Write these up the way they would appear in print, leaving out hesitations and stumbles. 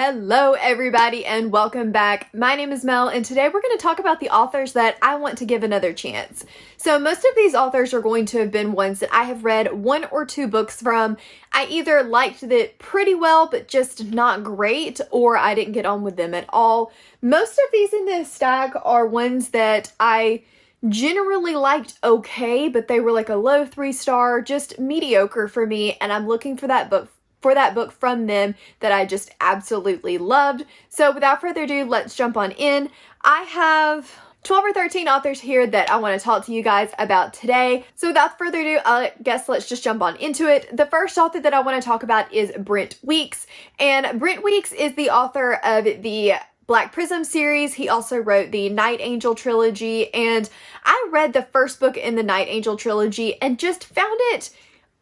Hello everybody and welcome back. My name is Mel and today we're going to talk about the authors that I want to give another chance. So most of these authors are going to have been ones that I have read one or two books from. I either liked it pretty well but just not great, or I didn't get on with them at all. Most of these in this stack are ones that I generally liked okay, but they were like a low 3-star, just mediocre for me, and I'm looking for that book from them that I just absolutely loved. So without further ado, let's jump on in. I have 12 or 13 authors here that I want to talk to you guys about today. So without further ado, I guess let's just jump on into it. The first author that I want to talk about is Brent Weeks. And Brent Weeks is the author of the Black Prism series. He also wrote the Night Angel trilogy, and I read the first book in the Night Angel trilogy and just found it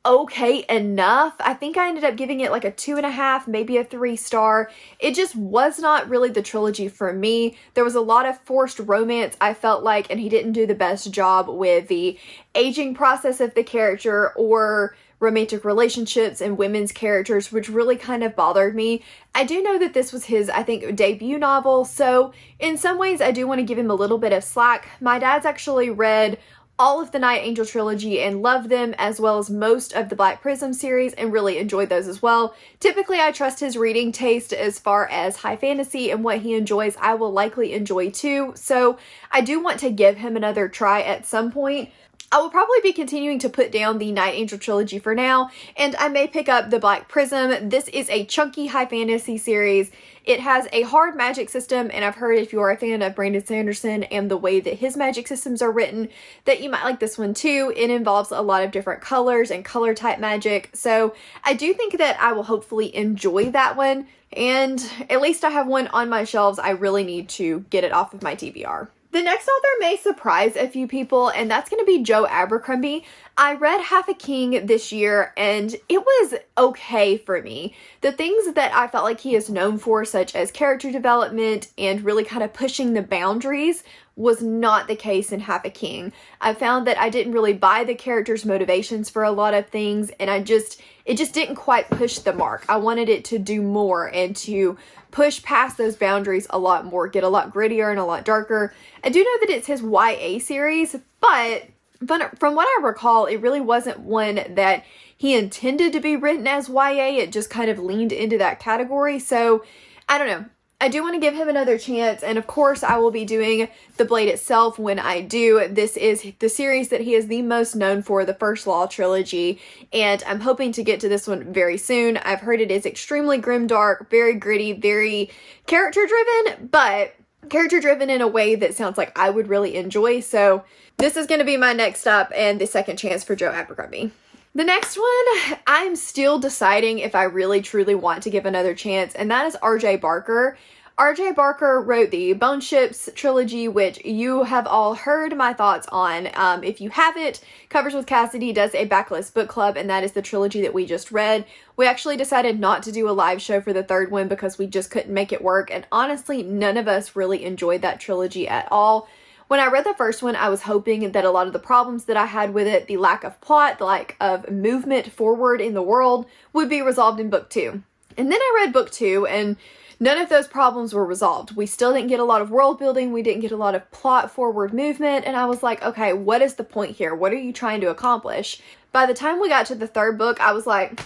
okay enough. I think I ended up giving it like a 2.5, maybe a 3-star. It just was not really the trilogy for me. There was a lot of forced romance, I felt like, and he didn't do the best job with the aging process of the character or romantic relationships and women's characters, which really kind of bothered me. I do know that this was his, I think, debut novel, so in some ways I do want to give him a little bit of slack. My dad's actually read all of the Night Angel trilogy and loved them, as well as most of the Black Prism series, and really enjoyed those as well. Typically, I trust his reading taste as far as high fantasy, and what he enjoys, I will likely enjoy too. So I do want to give him another try at some point. I will probably be continuing to put down the Night Angel trilogy for now, and I may pick up the Black Prism. This is a chunky high fantasy series. It has a hard magic system, and I've heard if you are a fan of Brandon Sanderson and the way that his magic systems are written, that you might like this one too. It involves a lot of different colors and color type magic, so I do think that I will hopefully enjoy that one, and at least I have one on my shelves. I really need to get it off of my TBR. The next author may surprise a few people, and that's going to be Joe Abercrombie. I read Half a King this year, and it was okay for me. The things that I felt like he is known for, such as character development and really kind of pushing the boundaries, was not the case in Half a King. I found that I didn't really buy the character's motivations for a lot of things, and it just didn't quite push the mark. I wanted it to do more and to push past those boundaries a lot more, get a lot grittier and a lot darker. I do know that it's his YA series, but from what I recall, it really wasn't one that he intended to be written as YA. It just kind of leaned into that category. So I don't know. I do want to give him another chance, and of course I will be doing The Blade itself when I do. This is the series that he is the most known for, the First Law trilogy, and I'm hoping to get to this one very soon. I've heard it is extremely grimdark, very gritty, very character-driven, but character-driven in a way that sounds like I would really enjoy, so this is going to be my next stop and the second chance for Joe Abercrombie. The next one, I'm still deciding if I really truly want to give another chance, and that is R.J. Barker. R.J. Barker wrote the Bone Ships trilogy, which you have all heard my thoughts on. If you haven't, Covers with Cassidy does a backlist book club, and that is the trilogy that we just read. We actually decided not to do a live show for the third one because we just couldn't make it work, and honestly, none of us really enjoyed that trilogy at all. When I read the first one, I was hoping that a lot of the problems that I had with it, the lack of plot, the lack of movement forward in the world, would be resolved in book 2. And then I read book 2, and none of those problems were resolved. We still didn't get a lot of world building, we didn't get a lot of plot forward movement, and I was like, okay, what is the point here? What are you trying to accomplish? By the time we got to the third book, I was like,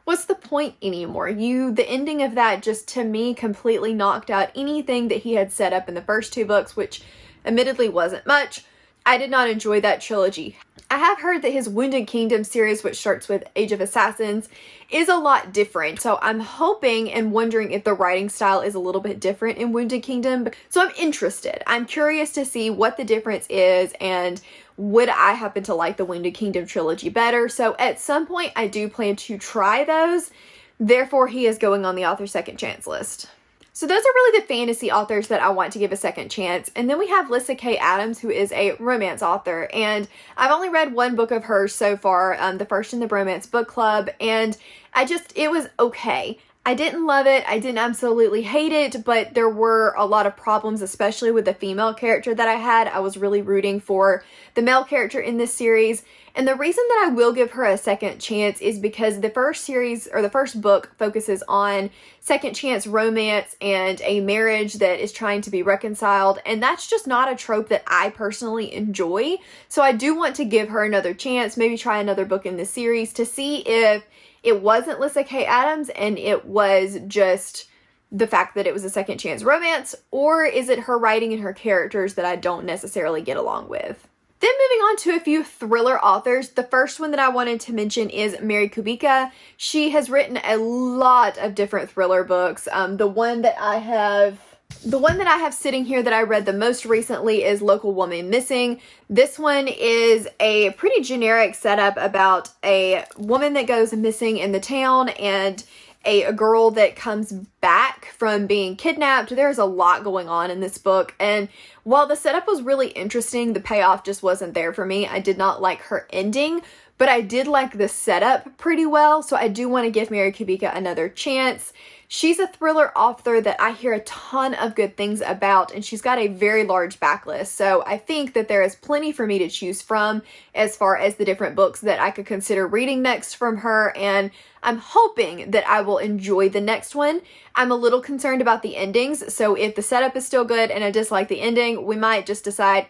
what's the point anymore? The ending of that just, to me, completely knocked out anything that he had set up in the first 2 books, which admittedly wasn't much. I did not enjoy that trilogy. I have heard that his Wounded Kingdom series, which starts with Age of Assassins, is a lot different. So I'm hoping and wondering if the writing style is a little bit different in Wounded Kingdom. So I'm interested. I'm curious to see what the difference is, and would I happen to like the Wounded Kingdom trilogy better. So at some point I do plan to try those. Therefore, he is going on the author second chance list. So those are really the fantasy authors that I want to give a second chance. And then we have Lyssa Kay Adams, who is a romance author. And I've only read one book of hers so far, the first in the Bromance Book Club. And it was okay. I didn't love it. I didn't absolutely hate it, but there were a lot of problems, especially with the female character that I had. I was really rooting for the male character in this series. And the reason that I will give her a second chance is because the first series or the first book focuses on second chance romance and a marriage that is trying to be reconciled. And that's just not a trope that I personally enjoy. So I do want to give her another chance, maybe try another book in the series to see if it wasn't Lyssa Kay Adams and it was just the fact that it was a second chance romance, or is it her writing and her characters that I don't necessarily get along with. Then moving on to a few thriller authors, the first one that I wanted to mention is Mary Kubica. She has written a lot of different thriller books. The one that I have sitting here that I read the most recently is Local Woman Missing. This one is a pretty generic setup about a woman that goes missing in the town and a girl that comes back from being kidnapped. There's a lot going on in this book, and while the setup was really interesting, the payoff just wasn't there for me. I did not like her ending, but I did like the setup pretty well, so I do want to give Mary Kubica another chance. She's a thriller author that I hear a ton of good things about, and she's got a very large backlist, so I think that there is plenty for me to choose from as far as the different books that I could consider reading next from her, and I'm hoping that I will enjoy the next one. I'm a little concerned about the endings, so if the setup is still good and I dislike the ending, we might just decide,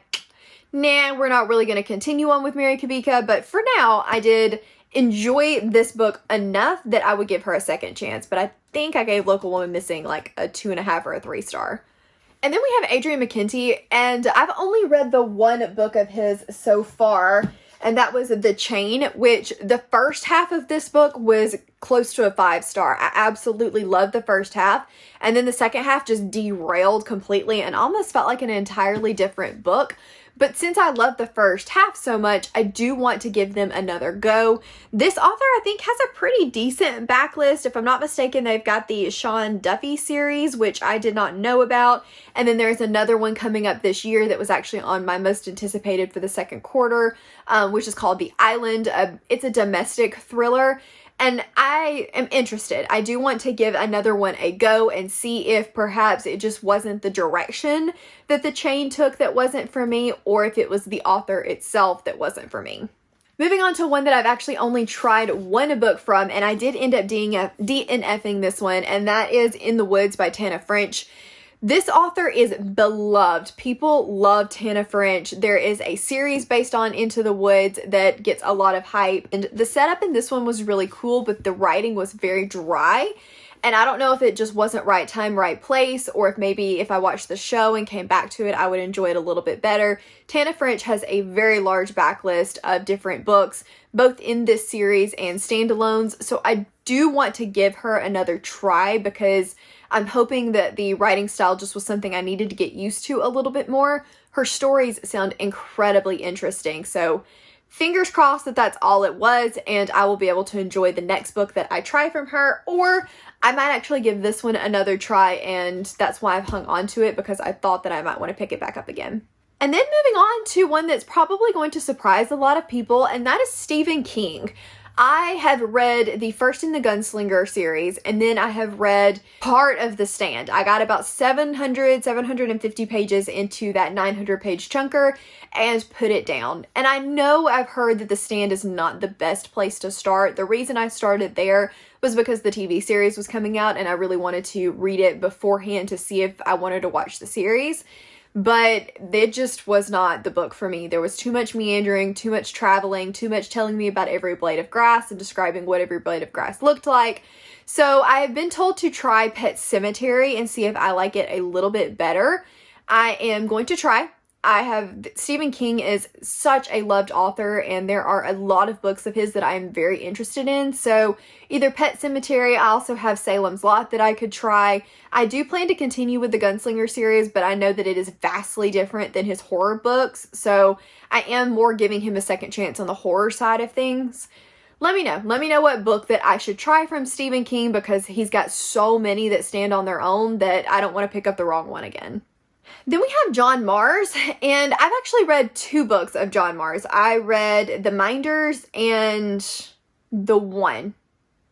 nah, we're not really going to continue on with Mary Kubica, but for now, I did enjoy this book enough that I would give her a second chance, but I think I gave Local Woman Missing like a 2.5 or a 3 star. And then we have Adrian McKenty, and I've only read the one book of his so far, and that was The Chain, which the first half of this book was close to a 5 star. I absolutely loved the first half, and then the second half just derailed completely and almost felt like an entirely different book. But since I love the first half so much, I do want to give them another go. This author, I think, has a pretty decent backlist. If I'm not mistaken, they've got the Sean Duffy series, which I did not know about. And then there's another one coming up this year that was actually on my most anticipated for the second quarter, which is called The Island. It's a domestic thriller. And I am interested. I do want to give another one a go and see if perhaps it just wasn't the direction that The Chain took that wasn't for me, or if it was the author itself that wasn't for me. Moving on to one that I've actually only tried one book from, and I did end up DNFing this one, and that is In the Woods by Tana French. This author is beloved. People love Tana French. There is a series based on Into the Woods that gets a lot of hype. And the setup in this one was really cool, but the writing was very dry. And I don't know if it just wasn't right time, right place, or if maybe if I watched the show and came back to it, I would enjoy it a little bit better. Tana French has a very large backlist of different books, both in this series and standalones. So I do want to give her another try because I'm hoping that the writing style just was something I needed to get used to a little bit more. Her stories sound incredibly interesting, so fingers crossed that that's all it was, and I will be able to enjoy the next book that I try from her, or I might actually give this one another try, and that's why I've hung on to it, because I thought that I might want to pick it back up again. And then moving on to one that's probably going to surprise a lot of people, and that is Stephen King. I have read the first in the Gunslinger series, and then I have read part of The Stand. I got about 750 pages into that 900-page chunker and put it down. And I know I've heard that The Stand is not the best place to start. The reason I started there was because the TV series was coming out, and I really wanted to read it beforehand to see if I wanted to watch the series. But it just was not the book for me. There was too much meandering, too much traveling, too much telling me about every blade of grass and describing what every blade of grass looked like. So I have been told to try Pet Sematary and see if I like it a little bit better. I am going to try. Stephen King is such a loved author, and there are a lot of books of his that I am very interested in. So either Pet Sematary, I also have Salem's Lot that I could try. I do plan to continue with the Gunslinger series, but I know that it is vastly different than his horror books. So I am more giving him a second chance on the horror side of things. Let me know. Let me know what book that I should try from Stephen King, because he's got so many that stand on their own that I don't want to pick up the wrong one again. Then we have John Marrs, and I've actually read 2 books of John Marrs. I read The Minders and The One.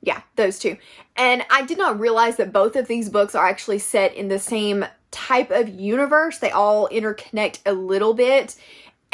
Yeah, those 2. And I did not realize that both of these books are actually set in the same type of universe. They all interconnect a little bit.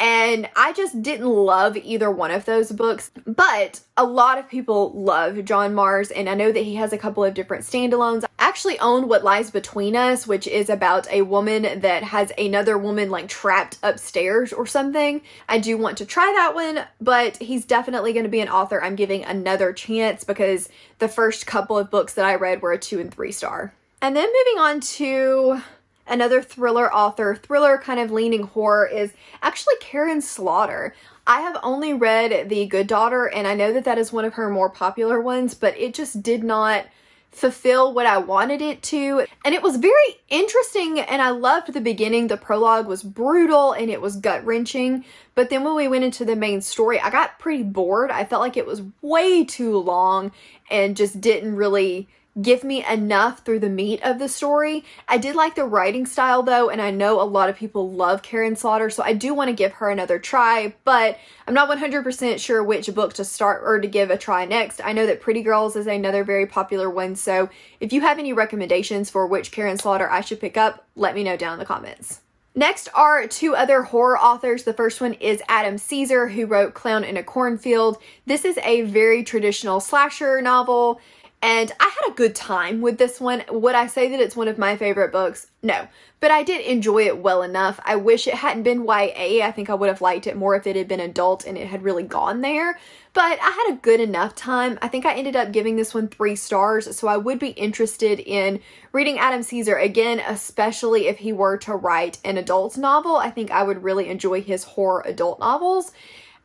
and I just didn't love either one of those books. But a lot of people love John Marrs, and I know that he has a couple of different standalones. I actually own What Lies Between Us, which is about a woman that has another woman like trapped upstairs or something. I do want to try that one, but he's definitely going to be an author I'm giving another chance because the first couple of books that I read were a 2 and 3 star. And then moving on to another thriller author, thriller kind of leaning horror, is actually Karin Slaughter. I have only read The Good Daughter, and I know that that is one of her more popular ones, but it just did not fulfill what I wanted it to. And it was very interesting, and I loved the beginning. The prologue was brutal and it was gut-wrenching, but then when we went into the main story, I got pretty bored. I felt like it was way too long and just didn't really give me enough through the meat of the story. I did like the writing style though, and I know a lot of people love Karin Slaughter, so I do want to give her another try, but I'm not 100% sure which book to start or to give a try next. I know that Pretty Girls is another very popular one, so if you have any recommendations for which Karin Slaughter I should pick up, let me know down in the comments. Next are 2 other horror authors. The first one is Adam Caesar, who wrote Clown in a Cornfield. This is a very traditional slasher novel, and I had a good time with this one. Would I say that it's one of my favorite books? No, but I did enjoy it well enough. I wish it hadn't been YA. I think I would have liked it more if it had been adult and it had really gone there, but I had a good enough time. I think I ended up giving this one 3 stars, so I would be interested in reading Adam Caesar again, especially if he were to write an adult novel. I think I would really enjoy his horror adult novels.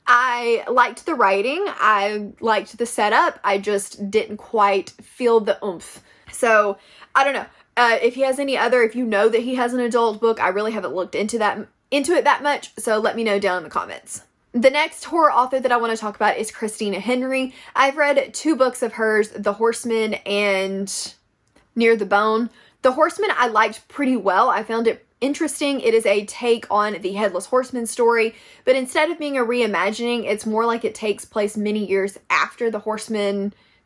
I liked the writing, I liked the setup, I just didn't quite feel the oomph. So, I don't know. If you know that he has an adult book, I really haven't looked into it that much, so let me know down in the comments. The next horror author that I want to talk about is Christina Henry. I've read 2 books of hers, The Horseman and Near the Bone. The Horseman I liked pretty well. I found it interesting. It is a take on the Headless Horseman story, but instead of being a reimagining, it's more like it takes place many years after the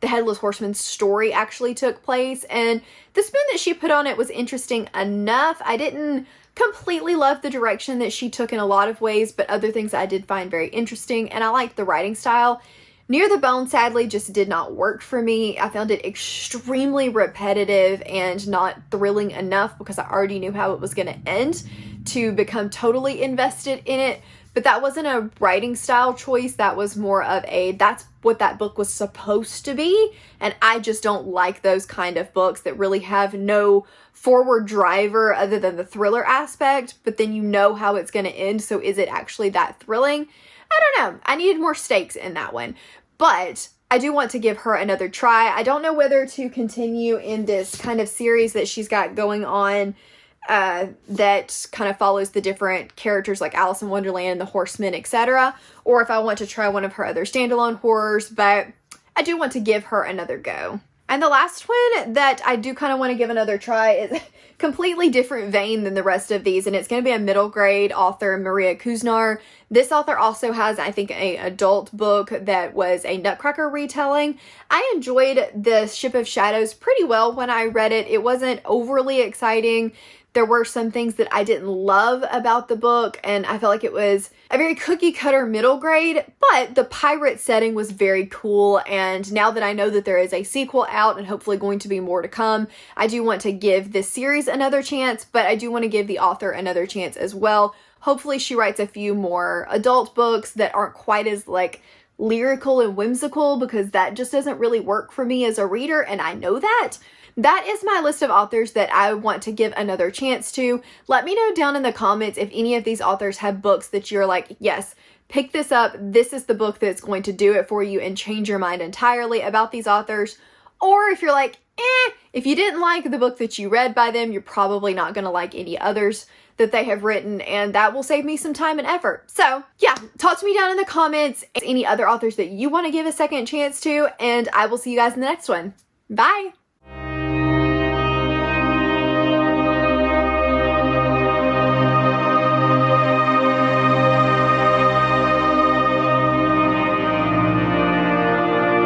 Headless Horseman story actually took place, and the spin that she put on it was interesting enough. I didn't completely love the direction that she took in a lot of ways, but other things I did find very interesting, and I liked the writing style. Near the Bone sadly just did not work for me. I found it extremely repetitive and not thrilling enough because I already knew how it was going to end to become totally invested in it. But that wasn't a writing style choice. That was more of that's what that book was supposed to be. And I just don't like those kind of books that really have no forward driver other than the thriller aspect, but then you know how it's going to end. So is it actually that thrilling? I don't know. I needed more stakes in that one. But I do want to give her another try. I don't know whether to continue in this kind of series that she's got going on that kind of follows the different characters like Alice in Wonderland, The Horseman, etc. Or if I want to try one of her other standalone horrors, but I do want to give her another go. And the last one that I do kind of want to give another try is completely different vein than the rest of these, and it's going to be a middle grade author, Maria Kuznar. This author also has, I think, an adult book that was a Nutcracker retelling. I enjoyed The Ship of Shadows pretty well when I read it. It wasn't overly exciting. There were some things that I didn't love about the book, and I felt like it was a very cookie cutter middle grade, but the pirate setting was very cool, and now that I know that there is a sequel out and hopefully going to be more to come, I do want to give this series another chance, but I do want to give the author another chance as well. Hopefully she writes a few more adult books that aren't quite as like lyrical and whimsical, because that just doesn't really work for me as a reader, and I know that. That is my list of authors that I want to give another chance to. Let me know down in the comments if any of these authors have books that you're like, yes, pick this up. This is the book that's going to do it for you and change your mind entirely about these authors. Or if you're like, if you didn't like the book that you read by them, you're probably not going to like any others that they have written, and that will save me some time and effort. So yeah, talk to me down in the comments any other authors that you want to give a second chance to, and I will see you guys in the next one. Bye!